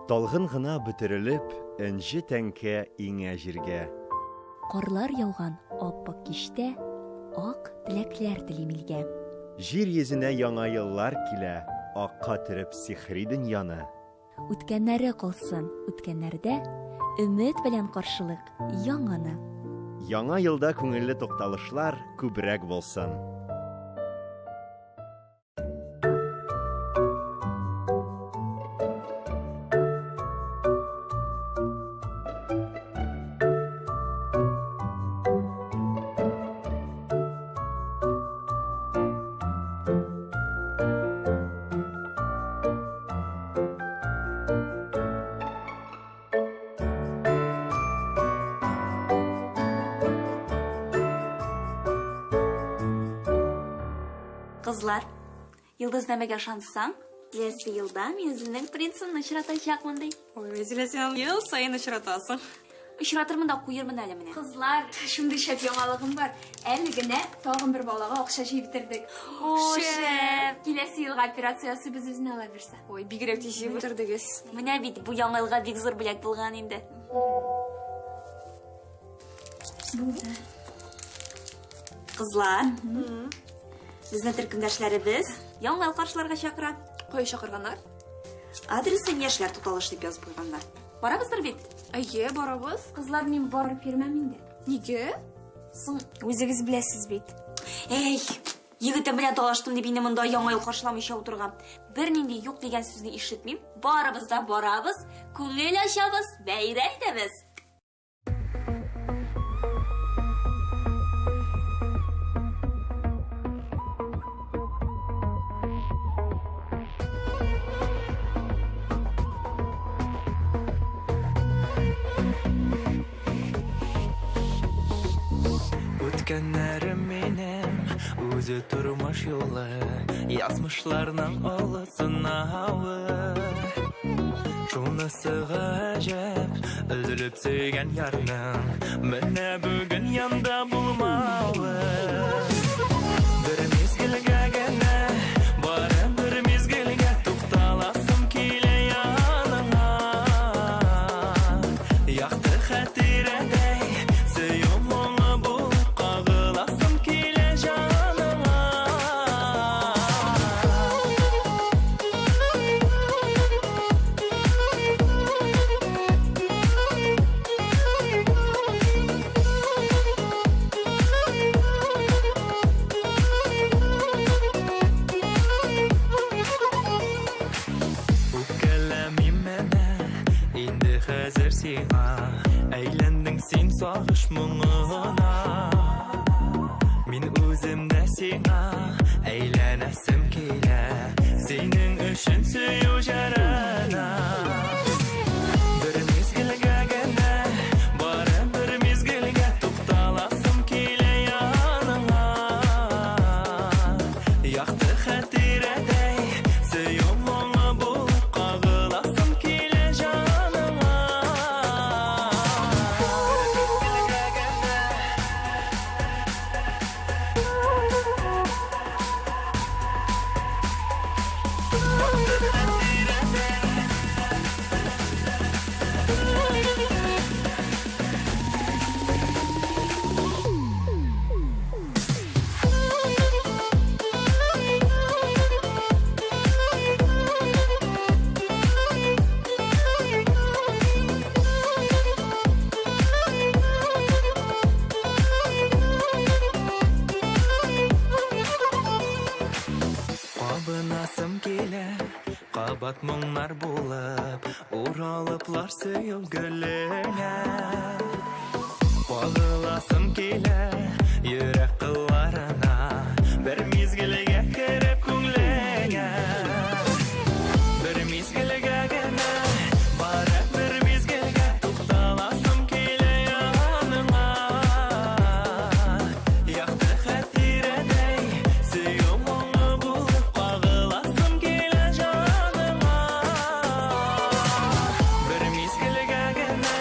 Талгын гына бөтерелеп, энҗе тәңкә иңә җиргә. Карлар яуган аппак кичтә, ак теләкләр телим илгә. Җир йөзенә яңа еллар килә, акка төреп сихри дөньяны. Үткәннәре калсын, үткәннәрдә өмет белән каршылык яңаны. Яңа елда күңелле тукталышлар күбрәк булсын. Kızlar, yıldız demege şanssan, gelesi yılda menzilinin prinsini ışıratacakmın dey. Ой, Зелесен, ел сайын ұшыратасың. Işıratırmın da kuyurmun әлеміне. Kızlar, şimdi şef yoğalığım var. Әлігіне тағын bir балаға оқша жей bitirdik. О, шеф! Келесі yılға операциясы біздің ала берсе. Ой, бигірек теші бітірдігіз. Міне бит, бұл яңа yılға бик зор білек болған енді. Kızlar, bizden türkümdaşlarımız яңа yıl karşılarga şakıran. Қой шақырғанар? Adresin yaşlar tutalış деп yazып қойғандар. Барабыздар бит? Әйе, барабыз. Kızlar, мен барып бермәм инде. Неге? Соң, өзегіз білесіз бит. Ей, егітім білен талаштым деп енді мұнда яңа ел қаршыламайша отырғам. Бір ненде yok деген сөзді ишетмейм. Барабыз да барабыз, көңіл ашабыз, бәйрәм етеміз. Өткеннәрім менем, өзі тұрмаш yolu, yazmışlarның олы сынауы. Шунысы ғажап, үзіліп сөйген ярның, міне бүгін янда болмауы. Бір мезгілге гәне, барым бір мезгілге туқталасым келе яныңа. Яқты хәтирәдәй, сөйім оңы болып қағыласым келе жаныңа. Үпкәләмим мәнә, инде хәзер сиңа, әйләндің син сағыш мұңына. Мин үземдә сиңа, әйләнәсем келә, синең өчен сөю жарана. Бір мезгілге генә, барым бір мезгілге тукталасым келә яныңа. Яқты хәтирәдәй, сөю моңы болып қағыласым келе жаныңа. Қабынасым келе, қабат мұңлар болып, уралыплар сөйіл гүліңе. Қағыласым келе, йөрәк қылларына, бір мезгілге кіріп күңліңе. Бір мезгілге генә, барып бір мезгілге туқталасым келе яныңа. Яқты хәтирәдәй, сөю моңы болып қағыласым келе жаныңа. Бір мезгілге генә,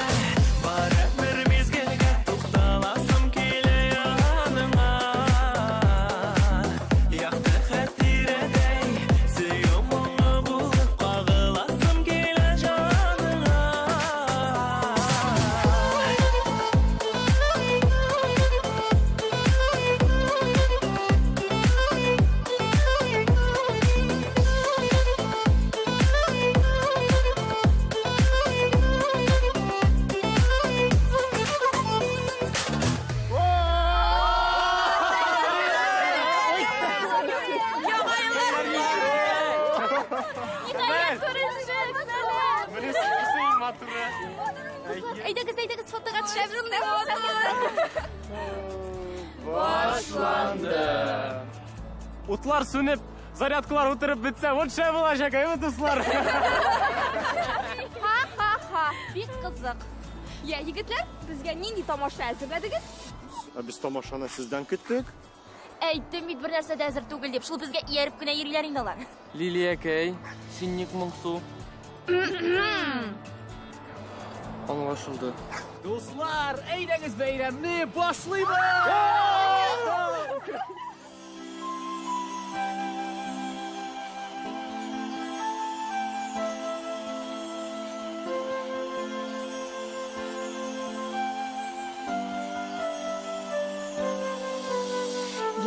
барып бір мезгілге туқталасым келе яныңа. Aytagız, fotoga tushamiz. Утлар сүнеп, зарядкалар o'tirib bitsa, вот shay bo'lajak, aymi do'stlar? Ha, bek qiziq. Ya yigitlar, bizga nindi tomosha hazırladingiz? Biz tomoshani sizdan kutdik. Aytdim, bir narsa da hazır tugul deb, shul bizga eribgina yerilaringdalar. Liliya akay, sinnik mungsu. Anlaşıldı. Do'stlar, aydangiz bayramni boshlaymiz!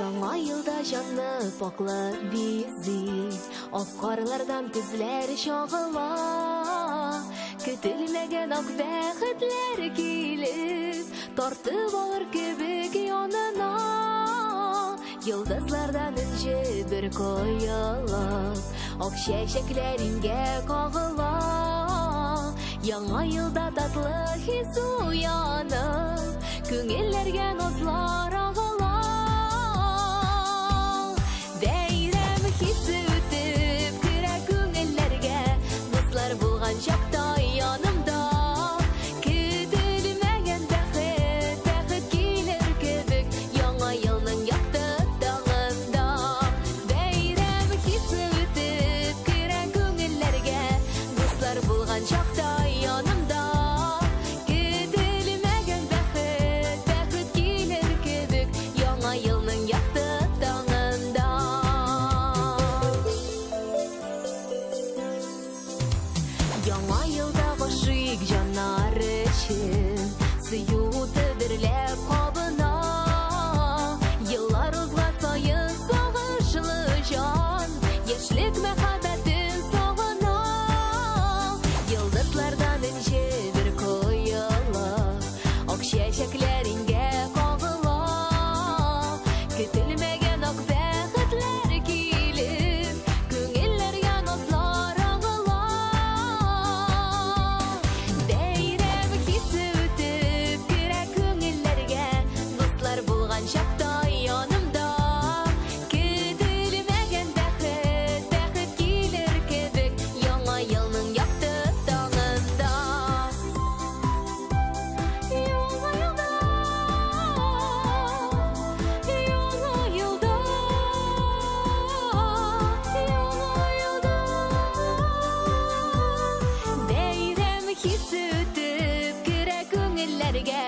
Яңа елда жанны паклы бизи, афкарлардан күзләр чагыла. Көтелмәгән ак бәхетләр килеп, тартып алыр кебек янына. Йолдызлардан инҗе бер коялап, ак чәчәкләрингә кагыла. Яңа елда татлы хис уянып, күңелләргә назлар агыла. Бәйрәм хисе үтеп, керә күңелләргә, дуслар булган чакта янымда. Көтелмәгән бәхет килер кебек, яңа елның якты таңында. Бәйрәм хисе үтеп, керә күңелләргә, дуслар булган чакта янымда. Көтелмәгән бәхет килер кебек, яңа елның якты таңында. Яңа елда гашыйк җаннар өчен, сөю төберләп кабына. Еллар узган саен сагышлы җан, яшьлек мәхәббәтен сагына. Йолдызлардан инҗе бер кояла, ак чәчәкләрингә кагыла. Көтелмәгән ак бәхетләр килеп, күңелләргә назлар агыла. Бәйрәм хисе үтеп, керә күңелләргә, дуслар булган чакта янымда. Көтелмәгән бәхет килер кебек, яңа елның якты таңында. Яңа елда, бәйрәм хисе үтеп, керә күңелләргә,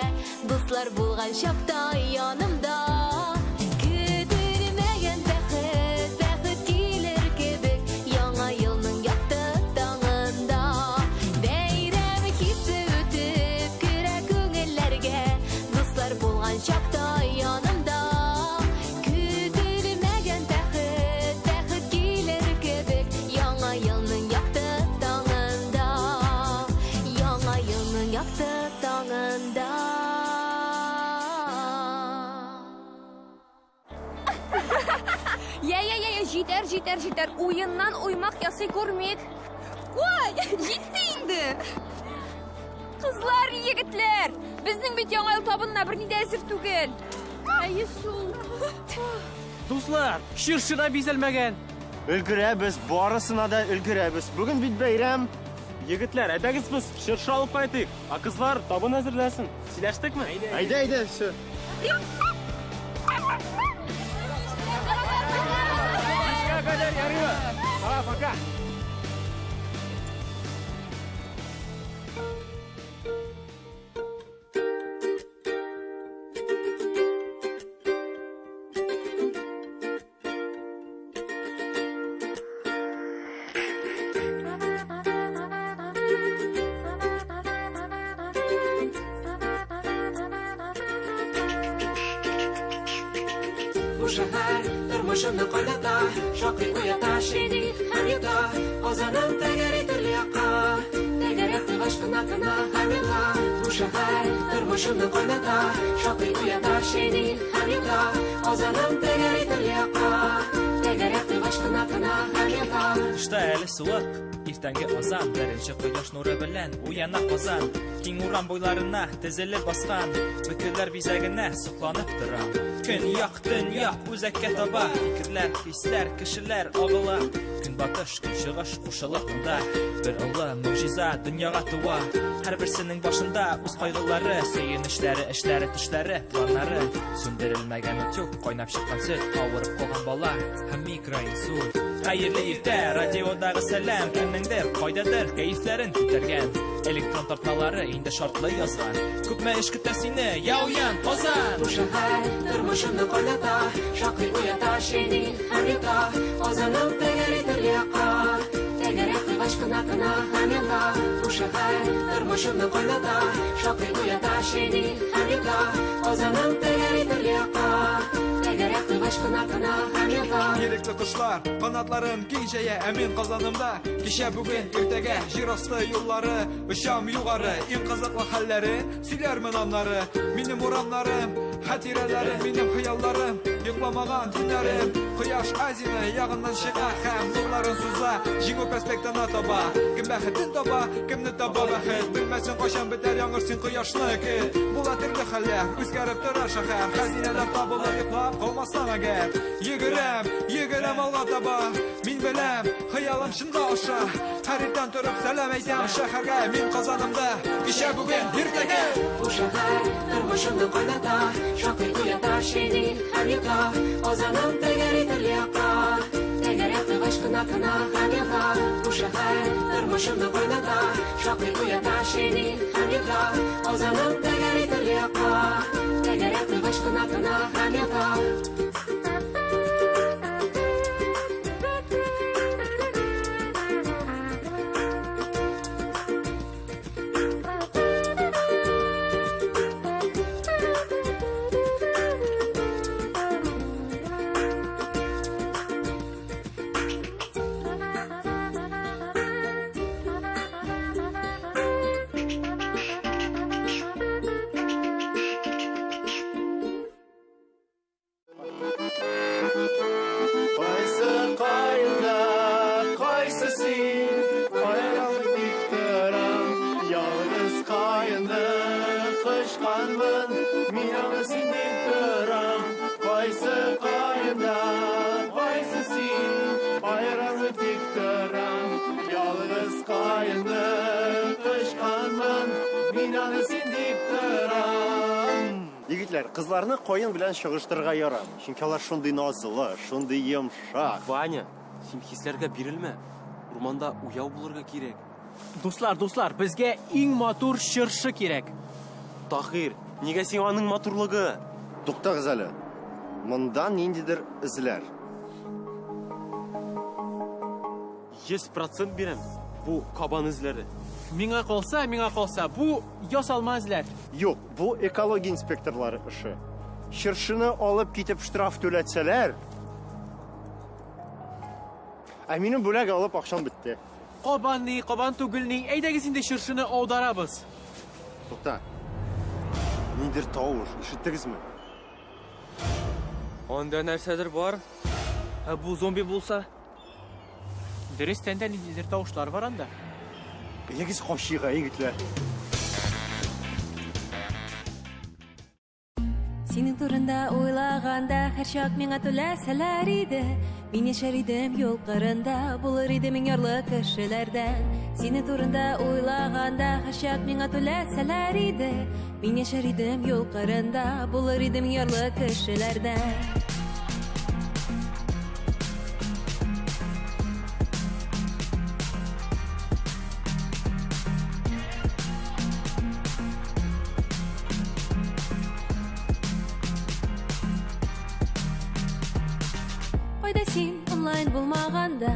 дуслар булган чакта янымда. Көтелмәгән бәхет килер кебек, яңа елның якты таңында. Бәйрәм хисе үтеп, керә күңелләргә, дуслар булган чакта янымда. Көтелмәгән бәхет килер кебек, яңа елның якты таңында. Яңа елның якты таңында. Җитәр, уеннан уймак ясый күрмик. Ой, җитте инде. Кызлар, егетләр, безнең бит яңа ел табынына берни дә әзер түгел. Әйе шул. Дуслар, ширшина бизәлмәгән. Өлгерәбез, барысына да өлгерәбез. Бүген бит бәйрәм. Егетләр, әйдәгез без ширша алып кайтыйк. А кызлар табын әзерләсен. Сөйләштекме? Әйдә, все. Пока. Bu şehir durmuşumni qaynata, shoqi uyata, shidi ham yuta. Ozanim tegar etil yaqa, tegar etil g'ashqina tina ham yuta. Bu shehir durmuşumni qaynata, shoqi uyata, shidi ham yuta. Ozanim tegar etil yaqa, tegar etil g'ashqina tina ham yuta. Qishda hali sovuq, Иртәнге азан, беренче кояш нуры белән уяна казан. Киң урам буйларына тезелеп баскан, бөкеләр бизәгенә сокланып тора. Төн як, үзәккә таба, фикерләр, хисләр, кешеләр агыла. Көнбатыш, көнчыгыш кушылыкында бер олы могҗиза дөньяга туа. Һәрберсенең башында үз кайгылары, сөенечләре, эшләре, төшләре, планнары. Сүндерелмәгән утюг, кайнап чыккан сөт, авырып калган бала һәм микроинсульт. Хәерле иртә, радиодагы сәлам, кемнеңдер, кайдадыр кәефләрен күтәргән. Электрон тартмалары инде шартлы язган. Күпме эш көтә сине, яуян, Казан. Бу шәһәр тормышымны кайната, шакый уята шеди һәм юта. Казаным тәгәри яка, тәгәрәк кыйгач кына һәм ята. Бу шәһәр тормышымны кайната, шакый уята шеди һәм юта. Казаным тәгәри яка, тәгәрәк кыйгач кына һәм ята. Ирекли кошлар, канатларым киңҗәя, әмин Казанымда. Кичә бүген иртәгә җир асты юллары, очам югары, иң кызыклы хәлләре, сөйләрмен аннары. Минем урамнарым, хатирәләрем, минем хыялларым, йокламаган төннәрем. Кояш Азияны ягыннан чыга һәм нурларын суза, җиңү перспективына таба. Кем бәхетен таба, кемне таба бәхет. Белмәсен кайчан бетәр яңгыр син кояшлы көн. Була төрле хәлләр, үзгәреп тора шәһәр. Хәзинәләр табылыр йоклап калмасаң әгәр. Йөгерәм алга таба. Мин беләм, хыялым шунда аша. Һәрдән торып сәлам әйтәм шәһәргә, мин Казанымда. Кичә бүген иртәгә. Бу шәһәр тормышымны кайната, шакый уята шеди һәм юта. Казаным тәгәри яка, тәгәрәк кыйгач кына һәм ята. Бу шәһәр тормышымны кайната, шакый уята шеди һәм юта. Казаным тәгәри яка, тәгәрәк кыйгач кына һәм ята. Егетләр, кызларны кайын белән чыгыштырырга ярам. Чөнки алар шундый назлы, шундый йомшак. Ваня, син хисләргә бирелмә. Урманда уяу булырга кирәк. Дуслар, безгә иң матур чыршы кирәк. Тахир, нигә син аның матурлыгы? Туктагыз әле. Монда ниндидер эзләр. 100% бирәм. Бу кабан эзләре. Миңа калса, бу ясалма эзләр. Юк, бу экология инспекторлары эше. Чыршыны алып китеп штраф түләтсәләр, ә минем бүләк алып акчам бетте. Кабан түгел ни, әйдәгез инде чыршыны аударабыз. Тукта. Ниндидер тавыш, ишеттегезме? Анда нәрсәдер бар? Бу зомби булса? Дөрестән дә ниндидер тавышлар бар анда. Ягез кашыга, егетләр. Синең турында уйлаганда һәр чак миңа түләсәләр иде. Мин яшәр идем юл кырында, булыр иде мин ярлы кешеләрдән. Синең турында уйлаганда һәр чак миңа түләсәләр иде. Мин яшәр идем юл кырында, булыр иде мин ярлы кешеләрдән. Кайда син онлайн булмаганда,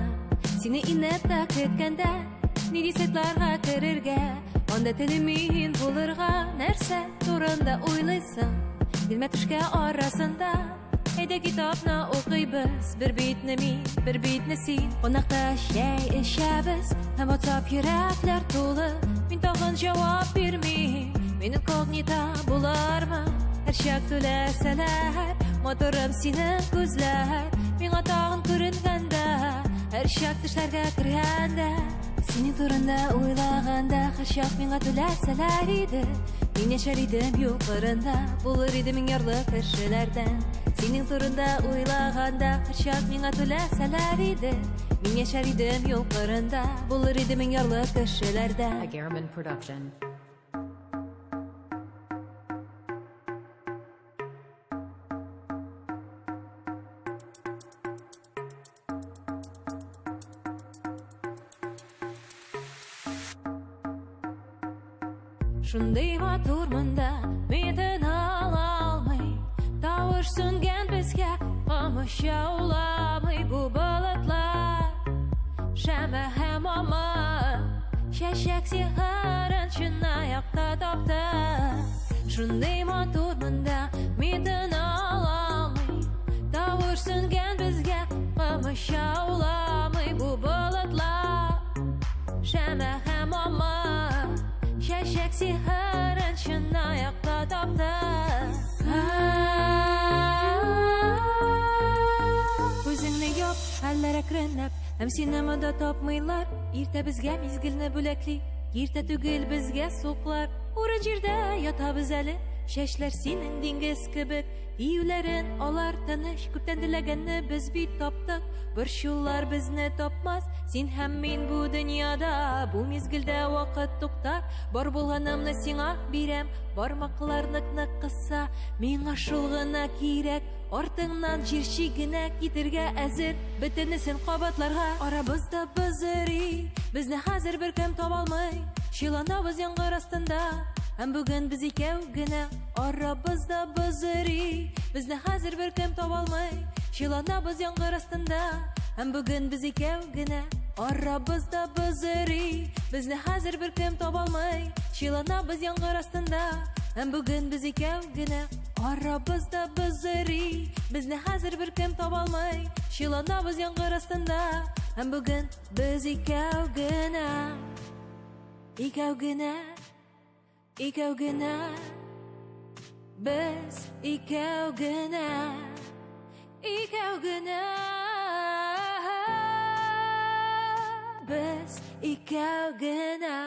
сине иннәттә көткәндә, ниди сайтларга керергә, анда телемин булырга, нәрсә турында уйлыйсың? Билмә төшкә арасында, әйдә китапны укыйбыз, бер битне мин, бер битне син. Кунакта чәй эчәбез, һәм WhatsApp йөрәкләр тулы, мин тагын җавап бирмим. Минем когнита булармы? Һәр чак түләсәләр, моторым синең күзләр. Миңа тагын күренгәндә, һәр чак төшләргә кергәндә, Сені турында ойлағанда қашақ меңа төләсәләр иде. Мен яшар идем юқырында, болыр иде мен ярлы кішілерден. Сенің турында ойлағанда қашақ меңа төләсәләр иде. Мен яшар идем юқырында, болыр иде мен ярлы кішілерден. Garmin Production. Шундай матурмында метін ала алмай, тауыш сүнген бізге қамыш жауламай. Бұ бұлытлар шәмә һәм ама, шәшәк сихарын шын аяқта тапты. Шундай матурмында метін ала алмай, тауыш сүнген бізге қамыш жауламай. Бұ бұлытлар шәмә һәм ама, шәшәк сихарын шын аяқта тапты. Көзіңні йоп, әлләр әкренләп, әм сені мұнда тапмайлар. Иртә бізге мезгілні бүләкли, иртә түгел бізге соқлар. Урын жерде ятабыз әлі, шәшләр синең диңгез кебек. Июләрен алар тыныш, күптән диләгәнне біз бит таптык. Бір шуллар безне тапмас, син һәм мин бу дөньяда. Бу мезгілдә вакыт туктар, бар булганымны сиңа бирәм. Бармакларны кыса, миңа шул гына кирәк. Артыңнан җирчигенә китергә әзер, бөтенесен кабатларга. Арабызда бызырый, безне хәзер беркем таба алмый. Чиланабыз яңгыр астында, һәм бүген без икәү генә. Арабызда бызырый, безне хәзер беркем таба алмый. Чиланабыз яңгыр астында, һәм бүген без икәү генә. Арабызда бызырый, безне хәзер беркем таба алмый. Чиланабыз яңгыр астында, һәм бүген без икәү генә. Арабызда бызырый, безне хәзер беркем таба алмый. Чиланабыз яңгыр астында, һәм бүген без икәү генә. Икәү генә, икәү генә. Без икәү генә, икәү генә. Без икәү генә.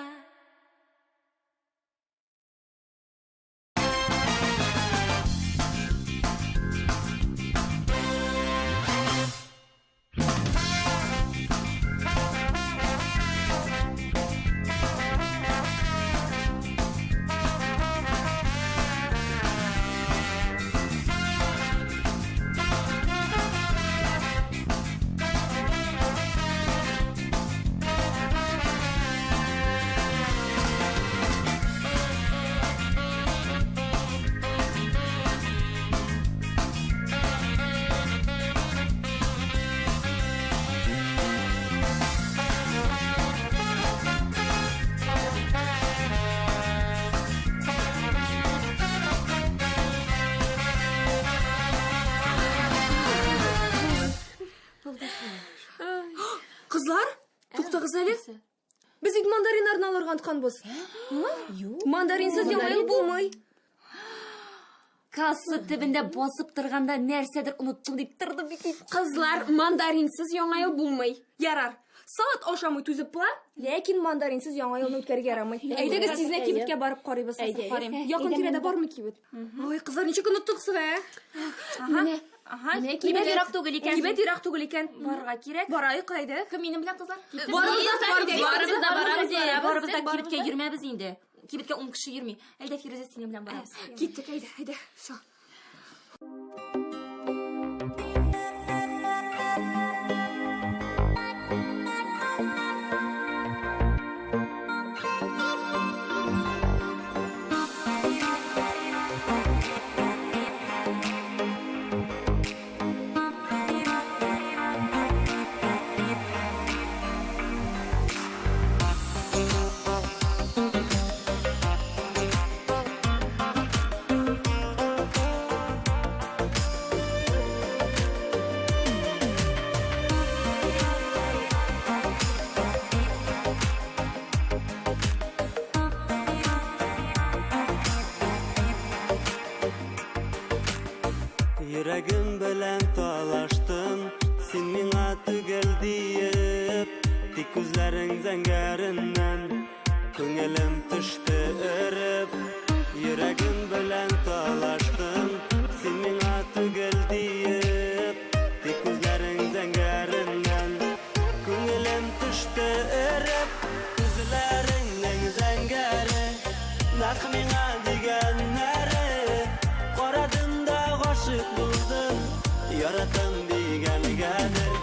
Кызлар, туктагыз әле. Без ик мандариннарны алырга антканбыз. Мандаринсыз яңа ел булмый. Касса төбендә басып торганда нәрсәдер оныттым дип торды бит. Кызлар, мандаринсыз яңа ел булмый. Ярар. Салат ашамый түзеп була, ләкин мандаринсыз яңа елны үткәргә ярамый. Әйдәгез тизне кибеткә барып карыйбыз. Якын тирәдә бармы кибет? Ой, кызлар, ничек оныттыгыз бе? Менә кибет ерак түгел икән. Кибет ерак түгел икән. Барырга кирәк. Барайык кайда? Кем минем белән кызлар? Барыбыз да барабыз. Барыбыз да кибеткә йөрмәбез инде. Кибеткә 10 кеше йөрми. Әйдә Фирүзә синең белән барабыз. Киттек, әйдә. Все. Көңелем түшті үріп, Йөрәгем белән талаштым, Син миңа түгел диеп, Тик күзләрең зәңгәреннән. Күңелем түшті үріп, Күзләреңнең зәңгәре, Нәқ миңа дигәннәре, Карадым да гашык булдым, Яратам дигәнгәдер.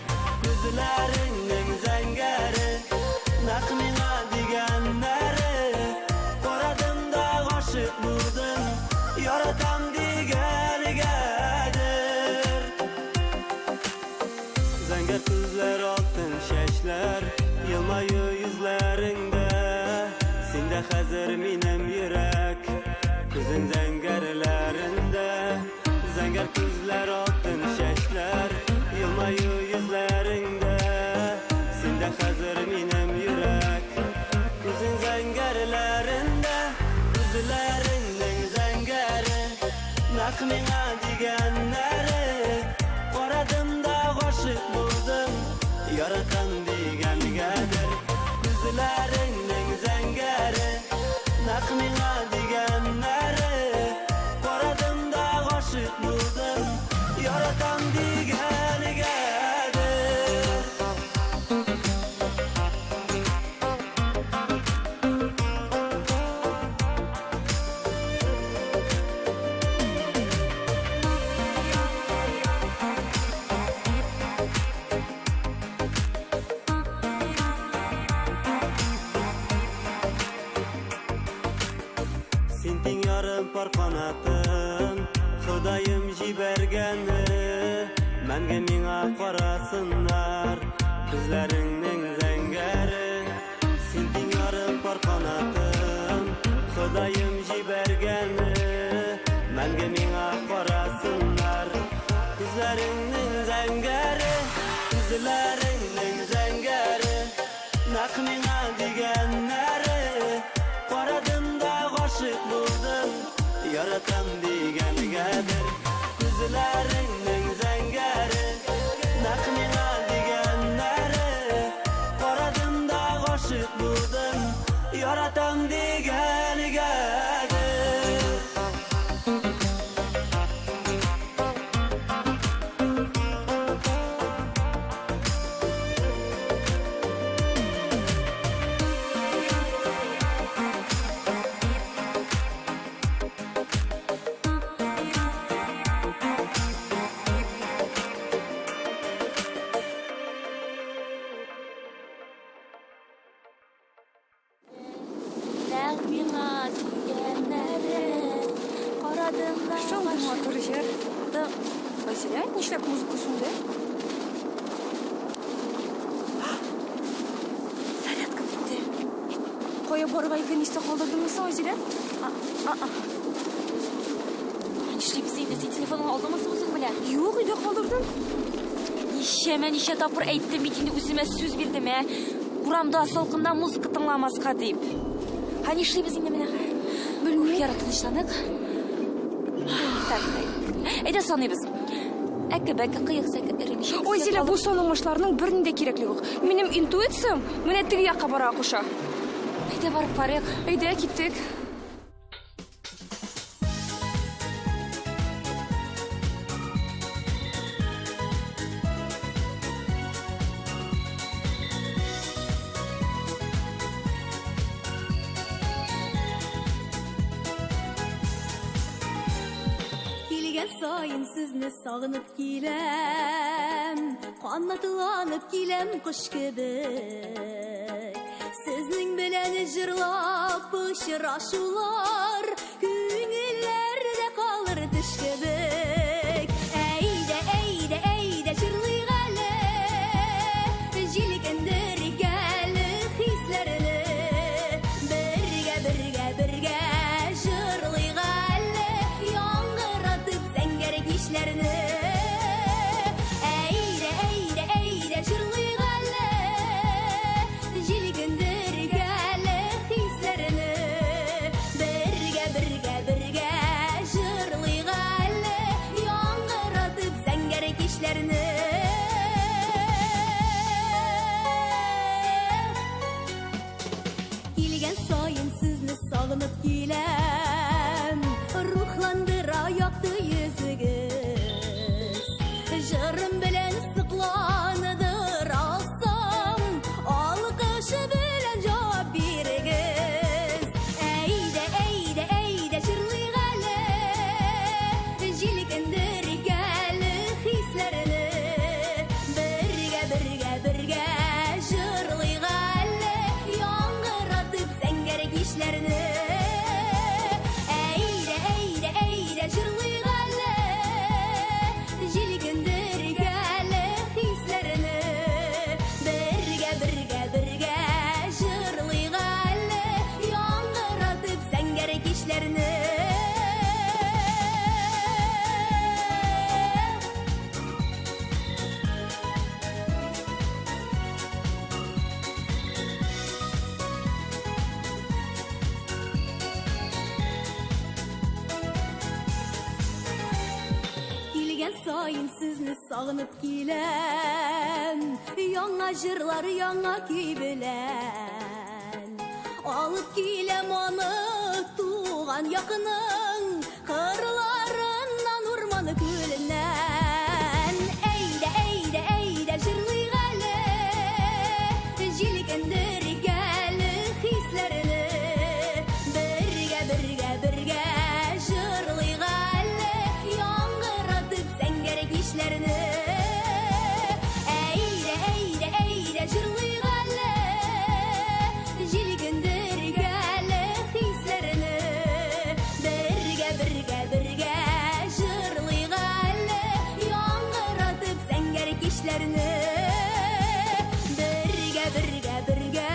Күзләреңнең зәңгәре, Нәқ миңа дигәннәре, Карадым да гашык булдым, Яратам дигәнгәдер. Зәңгәр күзләр, алтын чәчләр, Елмаю йөзләреңдә, Синдә хәзер минем йөрәк, Күзең зәңгәрләрендә. Зәңгәр күзләр, алтын чәчләр, Елмаю йөзләреңдә, Синдә хәзер минем йөрәк, Күзең зәңгәрләрендә. Күзләреңнең зәңгәре, Нәқ миңа дигәннәре, Карадым да гашык булдым, Яратам дигәнгәдер. Күзләреңнең зәңгәре, Нәқ миңа дигәннәре, Карадым да гашык булдым, Яратам дигәнгәдер. Син тиң ярым пар канатым, Ходаем җибәргәне, Мәңге миңа карасыннар, Күзләреңнең зәңгәре. Син тиң ярым пар канатым, Ходаем җибәргәне, Мәңге миңа карасынар, Күзләреңнең зәңгәре. Күзләреңнең зәңгәре, Нәқ миңа дигәннәре, Карадым да гашык булдым, Яратам дигәнгәдер. Күзләреңнең зәңгәре, Нәқ миңа дигәннәре, Карадым да гашык булдым, Яратам дигәнгәдер. Нәқ миңа дигәннәре, Карадым да Шундый матур җыр. Да, Василия, нишләп музыка сүнде? зарядка бетте. Кая барырга икән, истә калдырдыңмы соң, Василия? Нишләп син телефоныңа алдымысың үзең белән? Юк, өйдә калдырдым. Ничә тапкыр әйттем бит инде, үземә сүз бирдем, Урамда салкында музыка тыңламаска дип. Ха нишлибез инде менә? Белмим. Яратылышланык. Так. Әйдә саныйбыз. Әкбәккә кыйыксак эренеш. Ой, Зилә, бу саналмышларның бернинди дә кирәклеге юк. Минем интуициям менә теге якка бара куша. Әйдә барып карыйк. Әйдә, киттек. Килгән сайын сезне сагынып киләм, канатланып киләм кош кебек. Сезнең белән җырлап очрашулар, күңелләрдә калыр төш кебек. Әйдә, әйдә, әйдә җырлыйк әле, җилкендерик әле хисләрне. Бергә, бергә, бергә җырлыйк әле, яңгыратып зәңгәр кичләрне. Әйдә, әйдә, әйдә җырлыйк әле, җилкендерик әле хисләрне. Бергә, бергә, бергә җырлыйк әле, яңгыратып зәңгәр кичләрне. Килгән sizni sog'inib kelem ruhlandıra yaktı yüzügüz jırım bilen sıklanıdır alsam alkışı bilen cevap birigiz eyde eyde eyde jırlı gale jilikindir gale hislerini birge birge birge jırlı gale yangıratıp sen gerek işlerini eyde eyde eyde jırlı gale jilikindir gale hislerini birge birge birge jırlı gale yangıratıp sen gerek işlerini Келген сайын sizni sağınıp келем Яңа жырлар, яңа көй белән Алып келем аны туған якының Кырларыннан урманы көлінен Әйдә, әйдә, әйдә жырлый гәле Җилкендер гәле хисләрне Бергә, бергә, бергә жырлый гәле Яңгыратып сән керек işlerini Әйдә, әйдә, әйдә жырлый гәле Җилкендер гәле хисләрне Бергә, бергә, бергә жырлый гәле Яңгыратып сән керек işlerini Бергә, бергә, бергә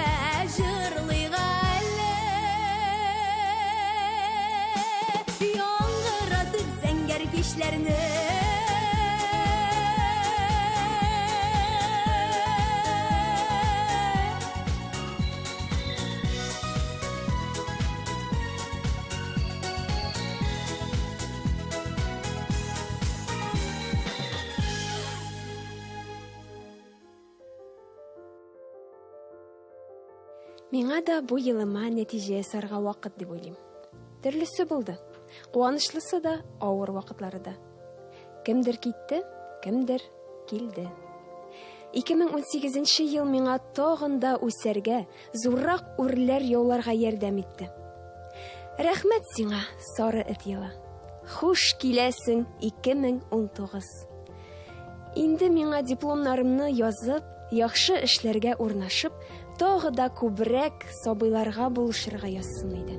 жырлый гәле Яңгыратып сән керек işlerini Миңа да бу йылыма нәтиҗә ясарга вакыт дип уйлыйм. Төрлесе булды. Куанычлысы да, авыр вакытлары да. Кемдер китте, кемдер килде. 2018 ел миңа тагын да үсәргә, зуррак үрләр яуларга ярдәм итте. Рәхмәт сиңа, сары эт йылы. Хуш киләсең 2019. Инде миңа дипломнарымны язып, яхшы эшләргә урнашып, тагы да күбрәк сабыйларга булышырга язсын иде.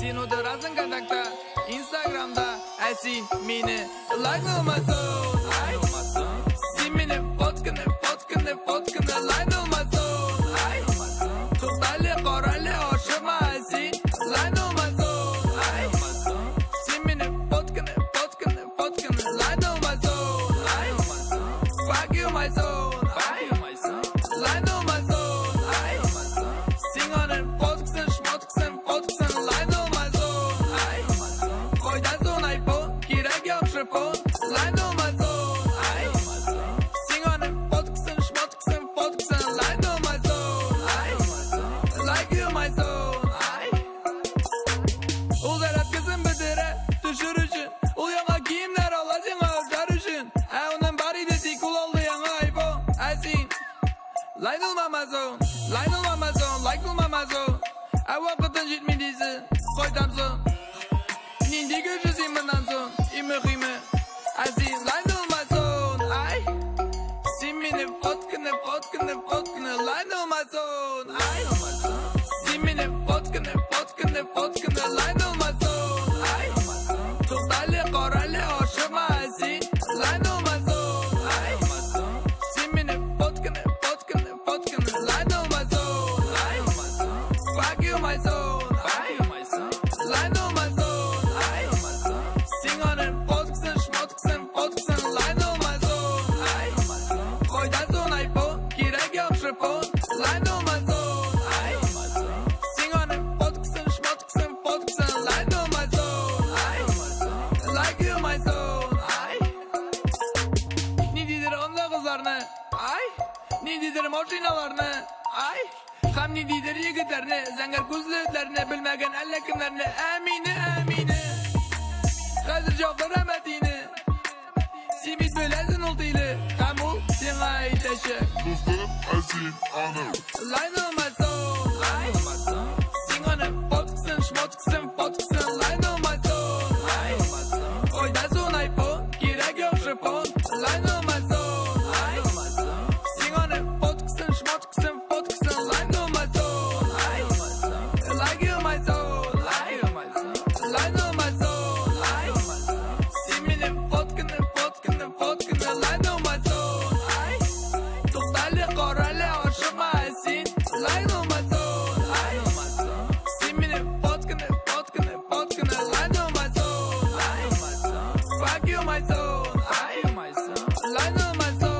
Сен отырасың контактта, инстаграмда Әсин мені лайкламасың Сен мені фотканы лайкламасың Тоқтайлы, қарайлы, ашыма Әсин лайкламасың Сен мені фотканы лайкламасың Fuck you my soul лайкламасың Сен оның фоткасын, шмоткасын лайкламасың Қойдан соң айфон, керек яқшы фон лайкламасың Сен оның фоткасын, шмоткасын лайкламасың Like you my soul Ол зарядкасын бітірі түшір үшін Ол яңа киімдер ала сеңа ұздар үшін Оның бар еді тек ол алды яңа айфон Әсин лайкламасың Уақытын жетмей дейсің қойтамсың Нендегі жүзем мұнан соң имі-қимі Әсин лайкламасың Сен мені фотканы лайкламасың Сен мені фотканы лайкламасың Тоқтайлы, қарайлы, ашыма Әсин лайкламасың Сен мені фотканы лайкламасың Fuck you my soul лайкламасың Сен оның фоткасын, шмоткасын лайкламасың Қойдан соң айфон, керек яқшы фон лайкламасың Сен оның фоткасын, шмоткасын Benim orijinalarını ay Hamni lider yigitlerini Zenger gözlüklerini Bilmegen ellekimlerini Emini Hazır çok rahmetini Simit bölezin ultili Kamul sina iteşi Dostlarım azim anı Line on my soul Sing on it Fotkısın şmotkısın fotkısın Line on my soul Oyda son iPhone Gerek yok şifon Line on my soul Sing on it Fotkısın şmotkısın fotkısın Line on my soul Like you my soul Line on my soul Siminin fotkını Line on my soul Tuhtali korali hoşuma esin Line on my soul Siminin fotkını Line on my soul Fuck you my soul Line on my soul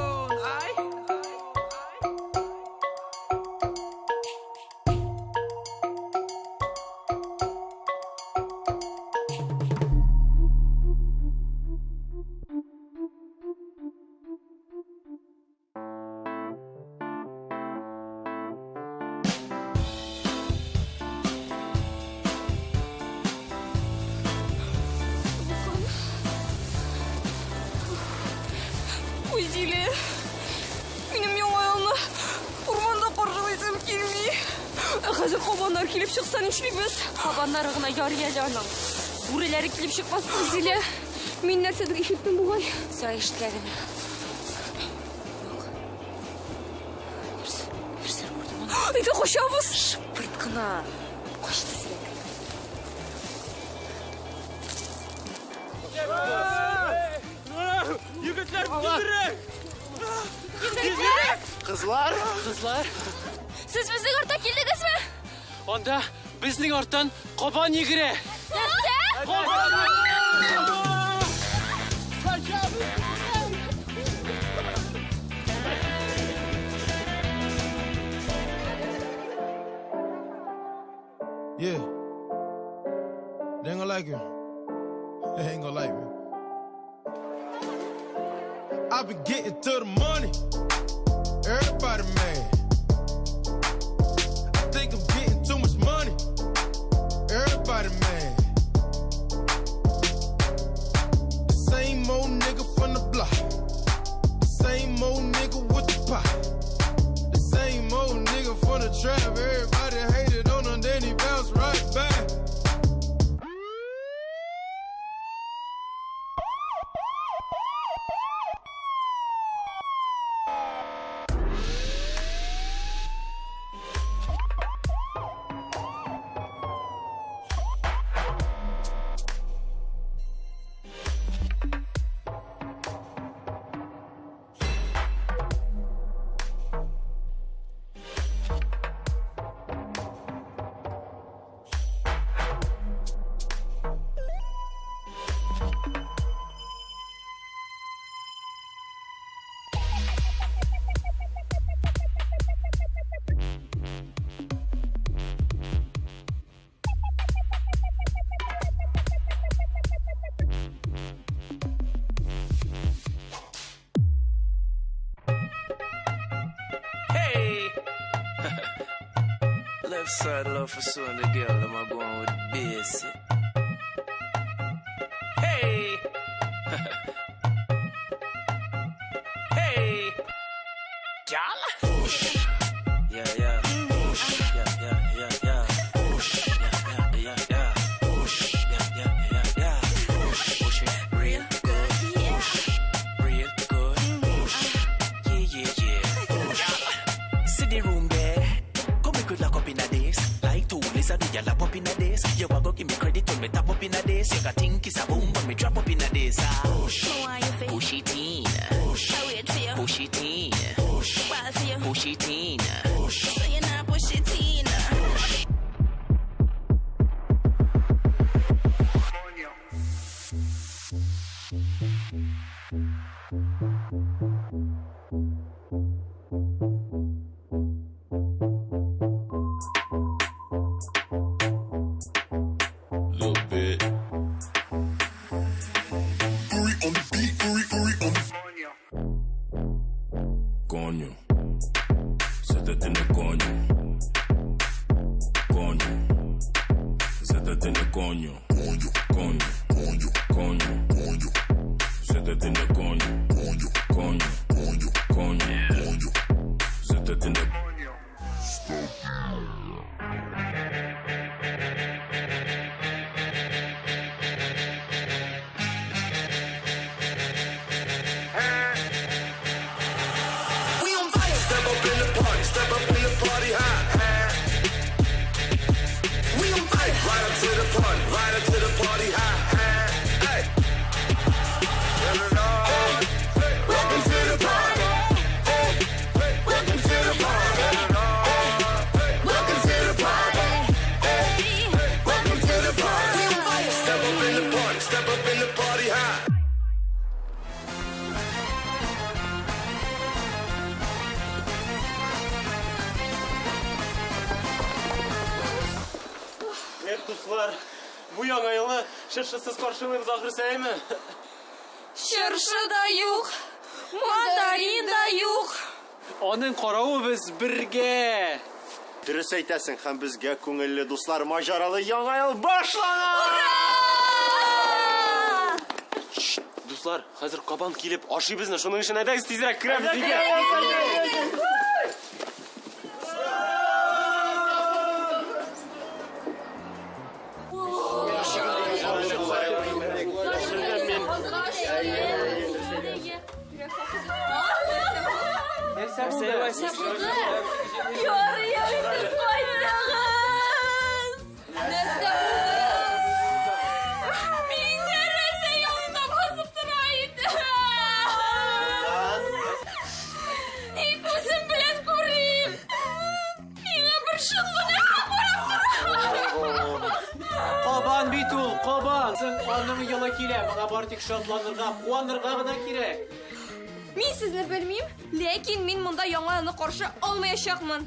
Uydili. Benim yoğayalını ormanda parçalaysam gelmeyi. Hazır kobanlar kilip çıksan işlik Kobanlar ağına yarı yalanım. Bureleri kilip çıkmasın Uydili. Men nersedir işittim bu ay. Sen işitledim. Ayda koşamız. Pırtkına. Koştu size. Yigitler tezrek. Kızlar. Siz bizden ortak geldiniz mi? Onda bizning ortdan qoban yigire. Yeah. They ain't gonna like you. They ain't gonna like me. I been getting to the money. Everybody mad. I think I'm getting too much money. Everybody mad. The same old nigga from the block. The same old nigga with the pot. The same old nigga from the trap. Everybody hated on him, then he bounced right back. Left side love for son, the girl, am I going with the bass? Hey! Hey! Y'all? Push! Yeah. Push! Yeah. Push! Yeah. Push! Yeah. Push it real good. Push! Real good. Push! Yeah. Push! See the room there. Come we could lock up in a days. Like two lizard, you lap up in a days. You want go give me credit when me tap up in a days. You got think it's a boom when me drop up in a days. Push! Push it in. Push! Push it in. Push! Push it in. Push! So you not push it in. Little bit. Uri on the beat, Uri on the coño. Dostlar, bu яңа елны шыршысыз каршылыйбыз, ахыр сәйме? Шыршы да юк, мандарин да юк. Аның каравы без бергә. Дөрес әйтәсең, һәм безгә күңелле дуслар маҗаралы яңа ел башлана! Дуслар, хәзер кабан килеп ашыйбызны, шуның өчен әйдәгез тизрәк керәбез өйгә. Кабан бит ул, кабан. Сен аның елы килә, моңа бар тик шатланырга, куанырга гына кирәк. Мин сезне белмим, ләкин мин монда яңа елны каршы алмаячакмын.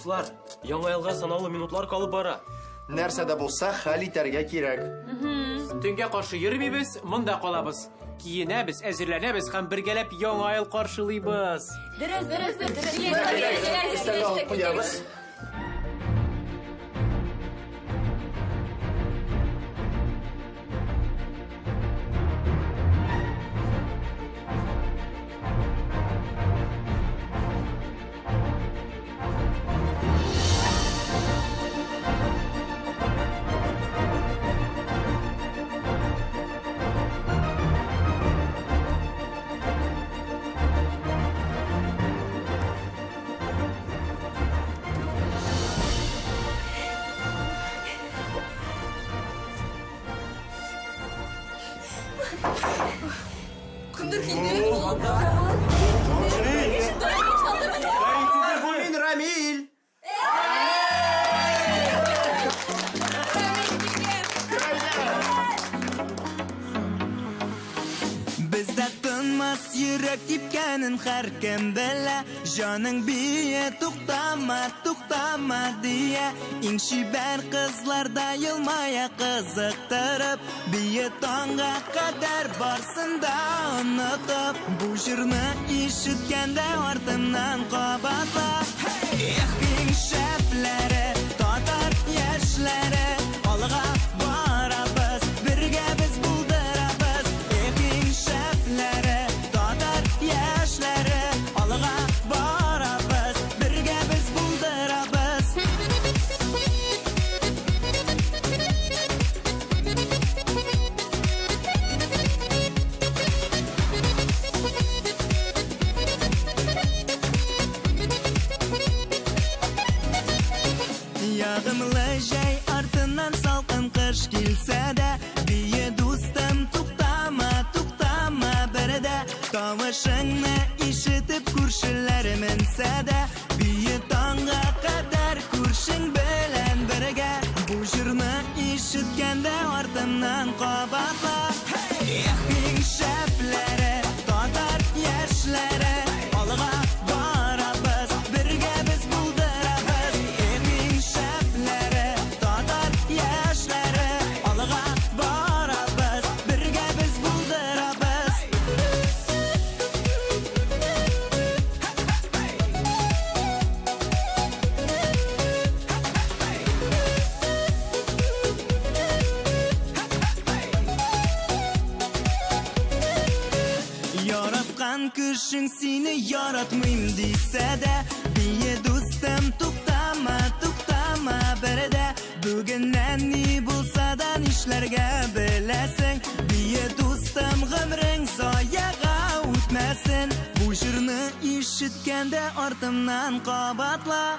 Дуслар, яңа елга санаулы минутлар калып бара. Нәрсә дә булса, хәл итәргә кирәк. Төнгә каршы йөрмибез, монда калабыз. Киенәбез, әзерләнәбез һәм бергәләп яңа ел каршылыйбыз. Өстәлгә алып куябыз. Мин Рамил. Бездә тынмас йөрәк типкәнен һәркем белә. Җаның бие туктама, туктама дия. Иң чибәр кызларда елмая кызыктырып, бие таңга кадәр барсын да онытып. Бу җырны ишеткәндә артымнан кабатла. Эх, иң шәпләре, татар яшьләре, алга барабыз, бергә без булдырабыз. Эх, иң шәпләре, татар яшьләре, алга барабыз, бергә без булдырабыз. Ягымлы җәй артыннан салкын кыш килсә дә, бие дустым туктама, туктама бердә. Тавышыңны ишетеп күршеләр менсә дә, бие таңга кадәр күршең белән бергә. Бу җырны ишеткәндә артымнан кабатла. Эх, иң шәпләре, татар яшьләре, алга барабыз, бергә без булдырабыз. Эх, иң шәпләре, татар яшьләре, алга барабыз, бергә без булдырабыз. Яраткан кешең сине яратмыйм дисә дә, бие дустым туктама, туктама бердә. Бүгеннән ни булса да нишләргә беләсең, бие дустым гомрең заяга үтмәсен. Бу җырны ишеткәндә артымнан кабатла.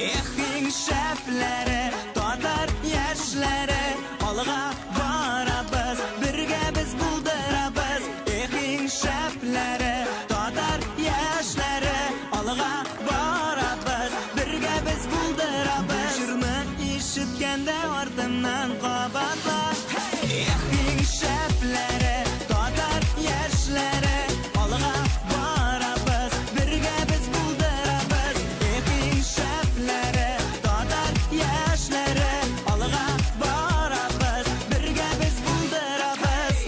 Эх, иң шәпләре, татар яшьләре, алга барабыз, бергә без булдырабыз. Эх, иң шәпләре, татар яшьләре, алга барабыз, бергә без булдырабыз. Җырны ишеткәндә артымнан кабатла. Эх, иң шәпләре, татар яшьләре, алга барабыз, бергә без булдырабыз. Эх, иң шәпләре, татар яшьләре, алга барабыз, бергә без булдырабыз.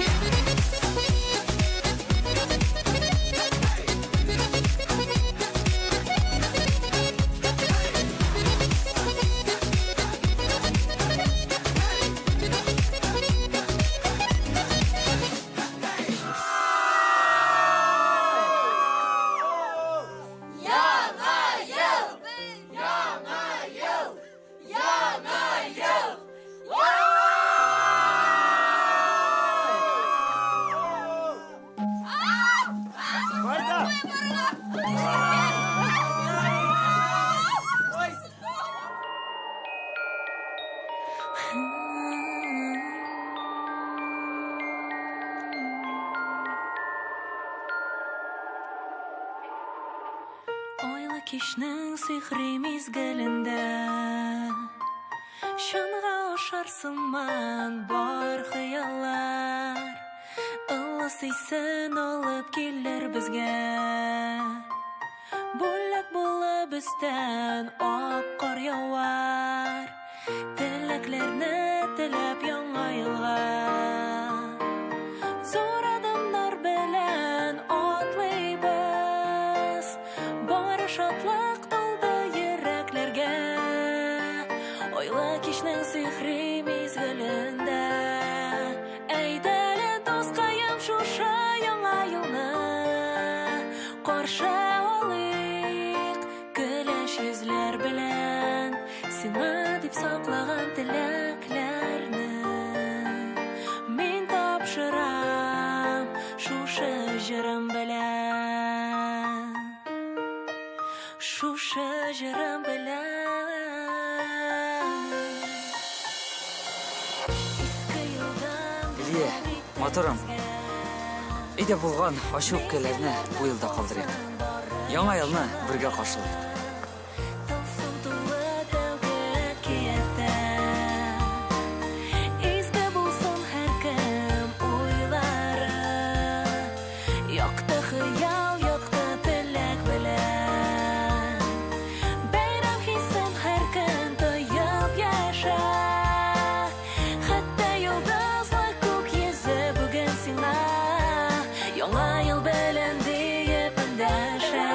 kishning sihri mezgilinde Şanğa oşarsınman bar xiyallar Allah seysin olup gelir bizge Bullak bulla bizden ok kar yağar Tileklerine tilep yanga yılga Zor adamlar bilen atlaybız Bari şatlıq doldu yüreklerge Oyla kişinin sihri mezgilinde Eydeli dostkayım şuşa yanga yılını Qarşı olayıq güleş yüzler bilen Sina dip saklağan tileklerini Min tapşıram şuşa jırım bilen Şuşa jırım bilen Илья, моторым. Үйде болған ашу өпкелеріне бұл елда қалдырайық. Яңа елні бірге қаршылайық. Tılsım tuğla tevge kiyette İzge bulsun her kim uyları Yoktu hıyal, yoktu tilek bilen Bayram hissin her gün toyup yaşa Hatta yıldızlı kök yüzü bugün sina Yaڭa yıl bilen deyip endişe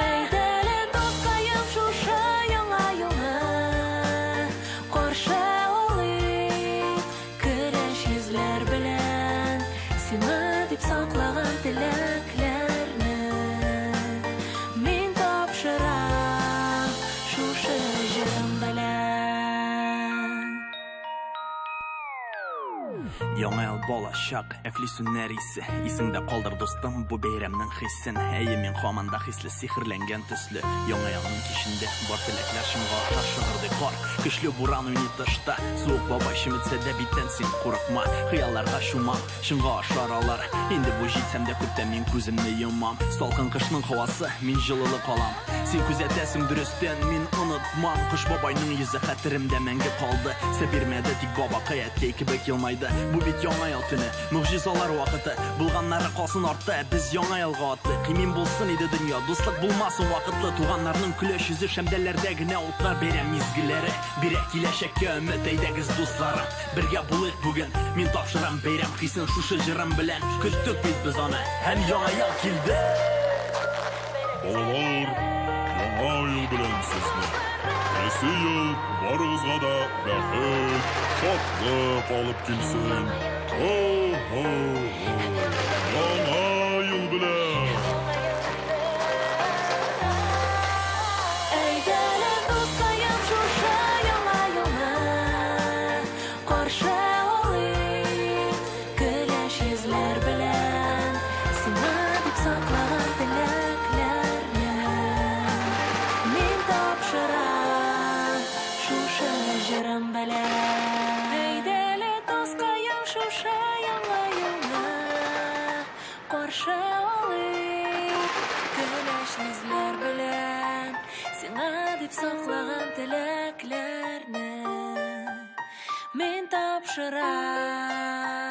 Eydeli dostkayım şuşa yaڭa yılını Qarşı olayıq güleş yüzler bilen Sina dip saklağan tileklerini Min tapşıram şuşa jırım bilen Яңа ел болашак, әфли сүннәр исе Исеңдә калдыр достым бу бәйрәмнең хиссен Әйе мин һаман да хисле сихерләнгән төсле Яңа елның кичендә бар теләкләр шыңга аша шыгырдый кар Көчле буран уйный тышта Суык бабай шиметсә дә биттән син курыкма Хыялларга шума, шыңга ашар алар Инде бу җитсәм дә күптән мин күземне йомам Салкын кышның һавасы, мин җылылык алам Син күзәтәсең дөрестән, мин онытмам Кыш бабайның йөзе хәтеремдә мәңге калды Сәбирмәдә тик баба кыяткәй кебек елмайды Бу бит яңа ел төне, мөгъҗизалар вакыты Булганнары калсын артта, без яңа елга аттык Имин булсын иде дөнья, дуслык булмасын вакытлы Туганнарның көләш йөзе шәмдәлләрдә генә утла бәйрәм мизгелләре Бирәк киләчәккә өмет әйдәгез дусларым Бергә булыйк бүген, мин тапшырам бәйрәм хисен шушы җырым белән Көттек бит без аны, һәм яңа ел килде Балалар, яңа ел белән сезне. Келесі ел барыгызга да бәхет, шатлык алып килсен. Яңа ел белән. Eydeli dostkayım şuşa yaڭa yılını Qarşı olayıq güleş yüzler bilen Sina dip saklağan tileklerini Min tapşıram şuşa jırım bilen Eydeli dostkayım şuşa yaڭa yılını Qarşı olayıq güleş yüzler bilen Sina dip saklağan tileklerini Min tapşıram